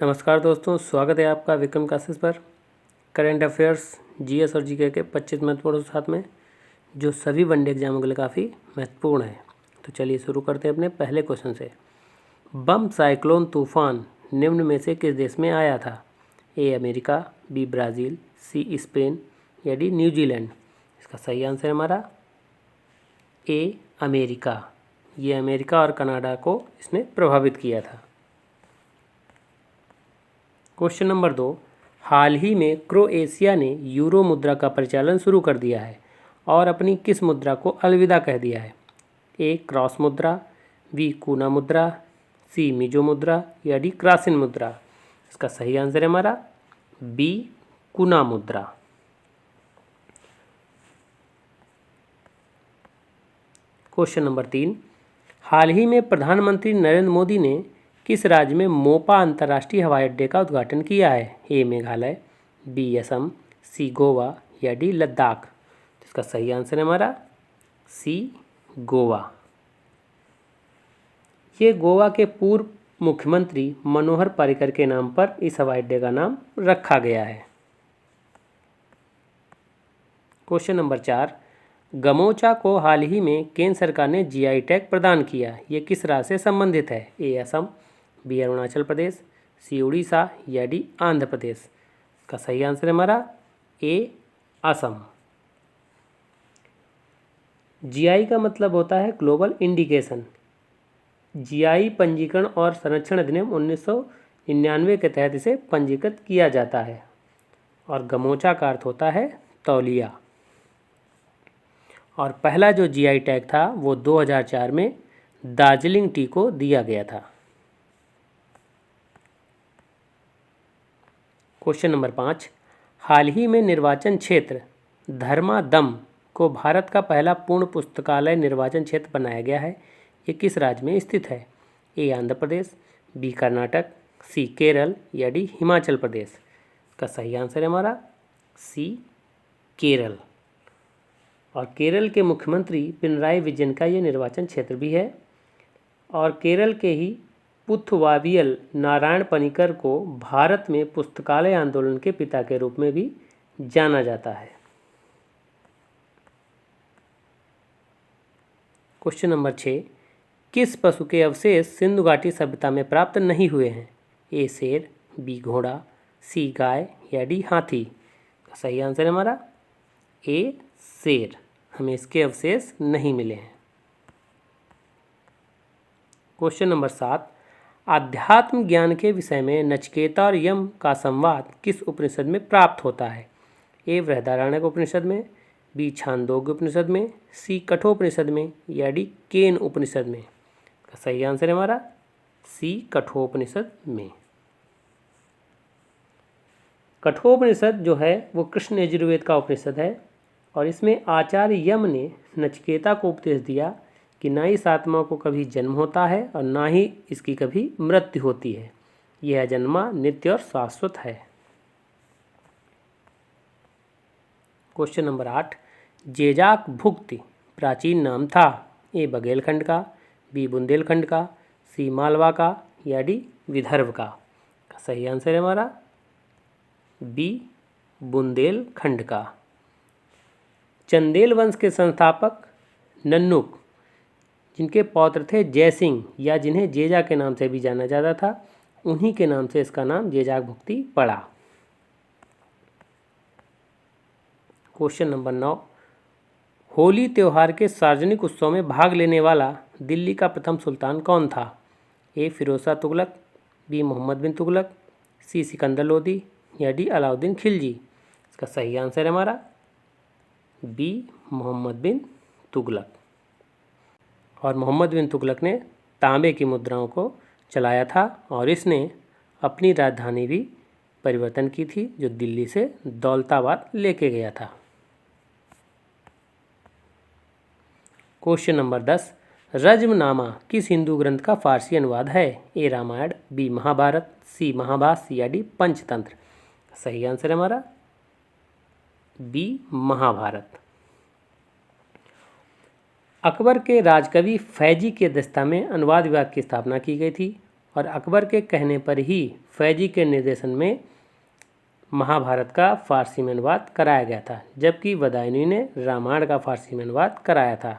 नमस्कार दोस्तों, स्वागत है आपका विक्रम क्लासेस पर। करंट अफेयर्स, जीएस और जीके के 25 महत्वपूर्ण साथ में जो सभी वनडे एग्जामों के लिए काफ़ी महत्वपूर्ण है। तो चलिए शुरू करते हैं अपने पहले क्वेश्चन से। बम साइक्लोन तूफान निम्न में से किस देश में आया था? A America, B Brazil, C Spain या डी न्यूजीलैंड। इसका सही आंसर है हमारा ए अमेरिका। ये अमेरिका और कनाडा को इसने प्रभावित किया था। क्वेश्चन नंबर 2, हाल ही में क्रोएशिया ने यूरो मुद्रा का परिचालन शुरू कर दिया है और अपनी किस मुद्रा को अलविदा कह दिया है? ए क्रॉस मुद्रा, बी कूना मुद्रा, सी मिजो मुद्रा या डी क्रासिन मुद्रा। इसका सही आंसर है हमारा बी कूना मुद्रा। क्वेश्चन नंबर 3, हाल ही में प्रधानमंत्री नरेंद्र मोदी ने किस राज्य में मोपा अंतर्राष्ट्रीय हवाई अड्डे का उद्घाटन किया है? ए मेघालय, बी असम, सी गोवा या डी लद्दाख। इसका सही आंसर है हमारा सी गोवा। ये गोवा के पूर्व मुख्यमंत्री मनोहर पर्रिकर के नाम पर इस हवाई अड्डे का नाम रखा गया है। क्वेश्चन नंबर 4, गमोचा को हाल ही में केंद्र सरकार ने जीआई टैग प्रदान किया। ये किस राज्य से संबंधित है? ए असम, बी अरुणाचल प्रदेश, सी उड़ीसा या डी आंध्र प्रदेश। का सही आंसर है हमारा ए असम। जीआई का मतलब होता है ग्लोबल इंडिकेशन। जीआई पंजीकरण और संरक्षण अधिनियम 1999 के तहत इसे पंजीकृत किया जाता है। और गमोचा का अर्थ होता है तौलिया। और पहला जो जीआई टैग था वो 2004 में दार्जिलिंग टी को दिया गया था। क्वेश्चन नंबर 5, हाल ही में निर्वाचन क्षेत्र धर्मादम को भारत का पहला पूर्ण पुस्तकालय निर्वाचन क्षेत्र बनाया गया है। ये किस राज्य में स्थित है? ए आंध्र प्रदेश, बी कर्नाटक, सी केरल या डी हिमाचल प्रदेश। का सही आंसर है हमारा सी केरल। और केरल के मुख्यमंत्री पिनराई विजयन का ये निर्वाचन क्षेत्र भी है। और केरल के ही पुथवावियल नारायण पनिकर को भारत में पुस्तकालय आंदोलन के पिता के रूप में भी जाना जाता है। क्वेश्चन नंबर 6, किस पशु के अवशेष सिंधु घाटी सभ्यता में प्राप्त नहीं हुए हैं? ए शेर, बी घोड़ा, सी गाय या डी हाथी। सही आंसर है हमारा ए शेर। हमें इसके अवशेष नहीं मिले हैं। क्वेश्चन नंबर 7, आध्यात्म ज्ञान के विषय में नचिकेता और यम का संवाद किस उपनिषद में प्राप्त होता है? ए बृहदारण्यक उपनिषद में, बी छांदोग्य उपनिषद में, सी कठोपनिषद में या डी केन उपनिषद में। का सही आंसर है हमारा सी कठोपनिषद में। कठोपनिषद जो है वो कृष्ण यजुर्वेद का उपनिषद है और इसमें आचार्य यम ने नचिकेता को उपदेश दिया कि ना इस आत्मा को कभी जन्म होता है और ना ही इसकी कभी मृत्यु होती है। यह जन्मा नित्य और शाश्वत है। क्वेश्चन नंबर 8, जेजाक भुक्ति प्राचीन नाम था? ए बघेलखंड का, बी बुंदेलखंड का, सी मालवा का या डी विदर्भ का। सही आंसर है हमारा बी बुंदेलखंड का। चंदेल वंश के संस्थापक नन्नुक, जिनके पौत्र थे जयसिंह या जिन्हें जेजा के नाम से भी जाना जाता था, उन्हीं के नाम से इसका नाम जेजाक भुक्ति पड़ा। क्वेश्चन नंबर 9, होली त्यौहार के सार्वजनिक उत्सव में भाग लेने वाला दिल्ली का प्रथम सुल्तान कौन था? ए फिरोज शाह तुगलक, बी मोहम्मद बिन तुगलक, सी सिकंदर लोदी या डी अलाउद्दीन खिलजी। इसका सही आंसर है हमारा बी मोहम्मद बिन तुगलक। और मोहम्मद बिन तुगलक ने तांबे की मुद्राओं को चलाया था और इसने अपनी राजधानी भी परिवर्तन की थी जो दिल्ली से दौलताबाद लेके गया था। क्वेश्चन नंबर 10, रज्मनामा किस हिंदू ग्रंथ का फारसी अनुवाद है? ए रामायण, बी महाभारत, सी महाभाष्य या डी पंचतंत्र। सही आंसर है हमारा बी महाभारत। अकबर के राजकवि फैजी की अध्यक्षता में अनुवाद विभाग की स्थापना की गई थी और अकबर के कहने पर ही फैजी के निर्देशन में महाभारत का फारसी में अनुवाद कराया गया था, जबकि बदायूनी ने रामायण का फारसी में अनुवाद कराया था।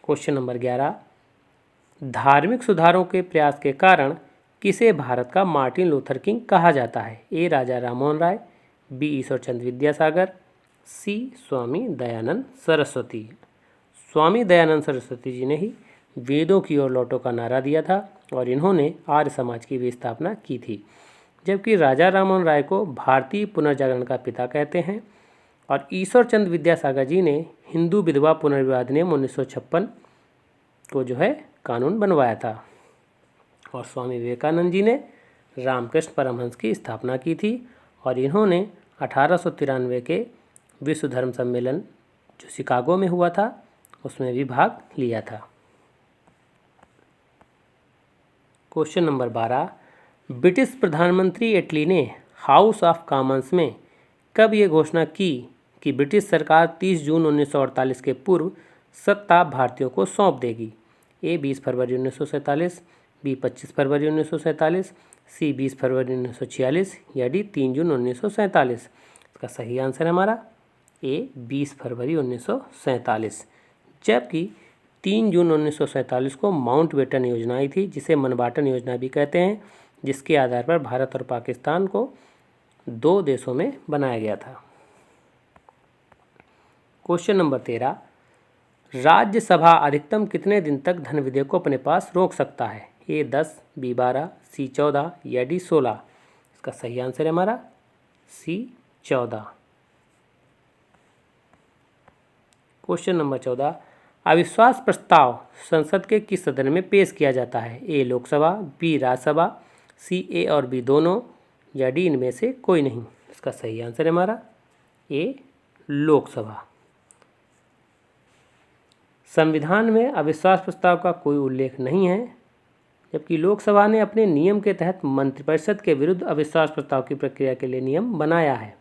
क्वेश्चन नंबर 11, धार्मिक सुधारों के प्रयास के कारण किसे भारत का मार्टिन लूथर किंग कहा जाता है? ए राजा राममोहन राय, बी ईश्वरचंद्र विद्यासागर, सी स्वामी दयानंद सरस्वती। स्वामी दयानंद सरस्वती जी ने ही वेदों की ओर लौटो का नारा दिया था और इन्होंने आर्य समाज की भी स्थापना की थी, जबकि राजा राममोहन राय को भारतीय पुनर्जागरण का पिता कहते हैं और ईश्वरचंद्र विद्यासागर जी ने हिंदू विधवा पुनर्विवाह अधिनियम 1956 को जो है कानून बनवाया था और स्वामी विवेकानंद जी ने रामकृष्ण परमहंस की स्थापना की थी और इन्होंने 1893 के विश्व धर्म सम्मेलन जो शिकागो में हुआ था उसमें भी भाग लिया था। क्वेश्चन नंबर 12, ब्रिटिश प्रधानमंत्री एटली ने हाउस ऑफ कॉमन्स में कब ये घोषणा की कि ब्रिटिश सरकार 30 जून 1948 के पूर्व सत्ता भारतीयों को सौंप देगी? ए 20 फरवरी 1947, बी 25 फरवरी 1947, सी 20 फरवरी 1946 या डी 3 जून 1947। इसका सही आंसर है हमारा ए 20 फरवरी 1947, जबकि 3 जून 1947 को माउंटबेटन योजना आई थी, जिसे मनबाटन योजना भी कहते हैं, जिसके आधार पर भारत और पाकिस्तान को 2 देशों में बनाया गया था। क्वेश्चन नंबर 13, राज्यसभा अधिकतम कितने दिन तक धन विधेयक को अपने पास रोक सकता है? ए 10, बी 12, सी 14 या डी 16। इसका सही आंसर है हमारा सी 14। क्वेश्चन नंबर 14, अविश्वास प्रस्ताव संसद के किस सदन में पेश किया जाता है? ए लोकसभा, बी राज्यसभा, सी ए और बी दोनों या डी इनमें से कोई नहीं। इसका सही आंसर है हमारा ए लोकसभा। संविधान में अविश्वास प्रस्ताव का कोई उल्लेख नहीं है, जबकि लोकसभा ने अपने नियम के तहत मंत्रिपरिषद के विरुद्ध अविश्वास प्रस्ताव की प्रक्रिया के लिए नियम बनाया है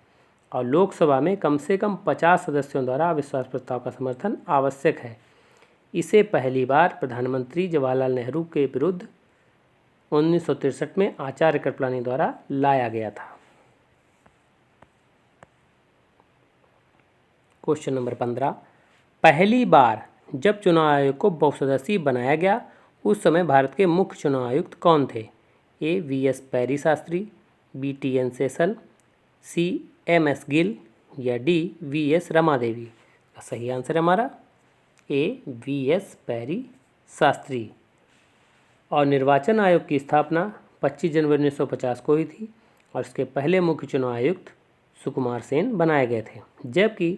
और लोकसभा में कम से कम 50 सदस्यों द्वारा अविश्वास प्रस्ताव का समर्थन आवश्यक है। इसे पहली बार प्रधानमंत्री जवाहरलाल नेहरू के विरुद्ध 1963 में आचार्य कृपलानी द्वारा लाया गया था। क्वेश्चन नंबर 15, पहली बार जब चुनाव आयोग को बहुसदस्यीय बनाया गया उस समय भारत के मुख्य चुनाव आयुक्त कौन थे? ए वी.एस. पैरी शास्त्री, बी टी.एन. शेषन, सी एम.एस. गिल या डी वी.एस. रमादेवी। सही आंसर है हमारा ए वी.एस. पैरी शास्त्री। और निर्वाचन आयोग की स्थापना 25 जनवरी 1950 को हुई थी और इसके पहले मुख्य चुनाव आयुक्त सुकुमार सेन बनाए गए थे, जबकि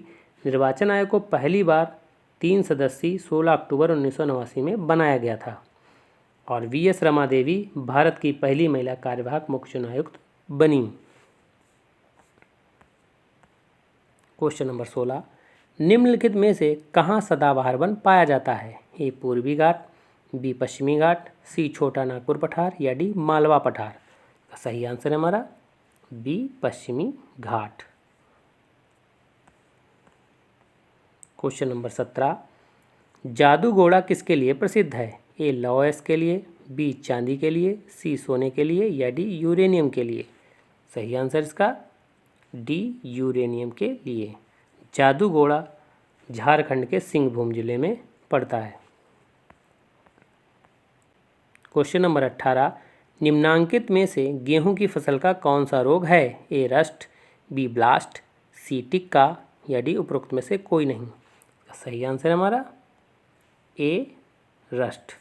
निर्वाचन आयोग को पहली बार 3 सदस्यीय 16 अक्टूबर 1989 में बनाया गया था और वी.एस. रमादेवी भारत की पहली महिला कार्यवाहक मुख्य चुनाव आयुक्त बनी। क्वेश्चन नंबर 16, निम्नलिखित में से कहाँ सदाबहार वन पाया जाता है? ए पूर्वी घाट, बी पश्चिमी घाट, सी छोटा नागपुर पठार या डी मालवा पठार। सही आंसर है हमारा बी पश्चिमी घाट। क्वेश्चन नंबर 17, जादू घोड़ा किसके लिए प्रसिद्ध है? ए लौह के लिए, बी चांदी के लिए, सी सोने के लिए या डी यूरेनियम के लिए। सही आंसर इसका डी यूरेनियम के लिए। जादू घोड़ा झारखंड के सिंहभूम जिले में पड़ता है। क्वेश्चन नंबर 18, निम्नांकित में से गेहूं की फसल का कौन सा रोग है? ए रस्ट, बी ब्लास्ट, सी टिक्का या डी उपरोक्त में से कोई नहीं। सही आंसर है हमारा ए रस्ट,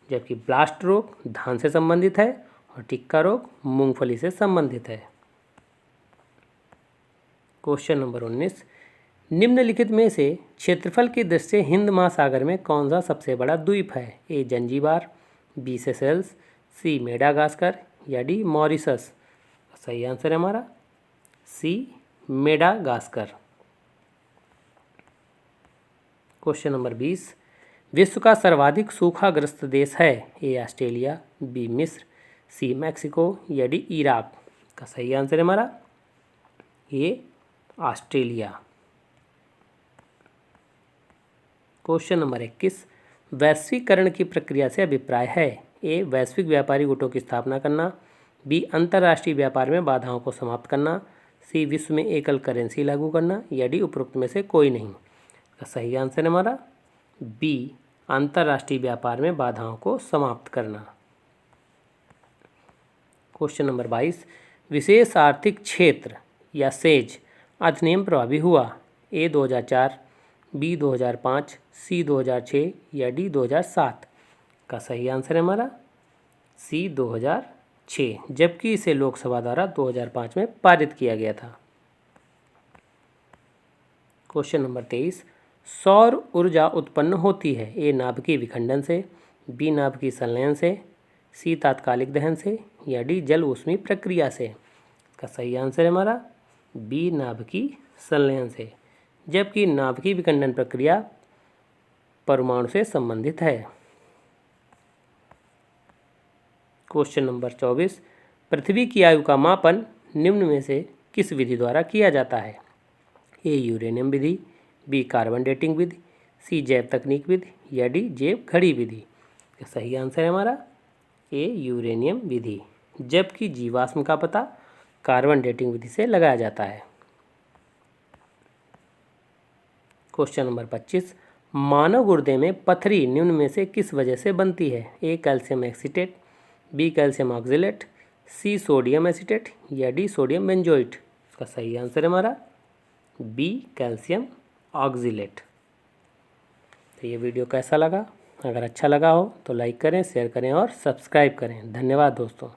जबकि ब्लास्ट रोग धान से संबंधित है और टिक्का रोग मूंगफली से संबंधित है। क्वेश्चन नंबर 19, निम्नलिखित में से क्षेत्रफल की दृष्टि से हिंद महासागर में कौन सा सबसे बड़ा द्वीप है? ए जंजीबार, बी सेशेल्स, सी मेडागास्कर या डी मॉरिशस। सही आंसर है हमारा सी मेडागास्कर। क्वेश्चन नंबर 20, विश्व का सर्वाधिक सूखाग्रस्त देश है? ए ऑस्ट्रेलिया, बी मिस्र, सी मैक्सिको या डी इराक। का सही आंसर है हमारा ए ऑस्ट्रेलिया। क्वेश्चन नंबर 21, वैश्वीकरण की प्रक्रिया से अभिप्राय है? ए, वैश्विक व्यापारी गुटों की स्थापना करना। बी, अंतर्राष्ट्रीय व्यापार में बाधाओं को समाप्त करना। सी, विश्व में एकल करेंसी लागू करना। या डी, उपरोक्त में से कोई नहीं। का सही आंसर है हमारा बी, अंतर्राष्ट्रीय व्यापार में बाधाओं को समाप्त करना। क्वेश्चन नंबर 22, विशेष आर्थिक क्षेत्र या सेज अधिनियम प्रभावी हुआ? ए, 2004, बी, 2005, सी, 2006 या डी, 2007। का सही आंसर है हमारा सी, 2006, जबकि इसे लोकसभा द्वारा 2005 में पारित किया गया था। क्वेश्चन नंबर 23, सौर ऊर्जा उत्पन्न होती है? ए, नाभिकीय विखंडन से, बी, नाभिकीय संलयन से, सी, तात्कालिक दहन से या डी, जल ऊष्मीय प्रक्रिया से। का सही आंसर है हमारा बी, नाभिकीय संलयन से, जबकि नाभिकीय विखंडन प्रक्रिया परमाणु से संबंधित है। क्वेश्चन नंबर 24, पृथ्वी की आयु का मापन निम्न में से किस विधि द्वारा किया जाता है? ए, यूरेनियम विधि, बी, कार्बन डेटिंग विधि, सी, जैव तकनीक विधि या डी, जैव घड़ी विधि। सही आंसर है हमारा ए, यूरेनियम विधि, जबकि जीवाश्म का पता कार्बन डेटिंग विधि से लगाया जाता है। क्वेश्चन नंबर 25, मानव गुर्दे में पथरी निम्न में से किस वजह से बनती है? A, calcium acetate, B, calcium oxalate, C, sodium acetate या डी, सोडियम बेंजोइट। इसका सही आंसर है हमारा बी, कैल्शियम ऑक्जेलेट। तो ये वीडियो कैसा लगा? अगर अच्छा लगा हो तो लाइक करें, शेयर करें और सब्सक्राइब करें। धन्यवाद दोस्तों।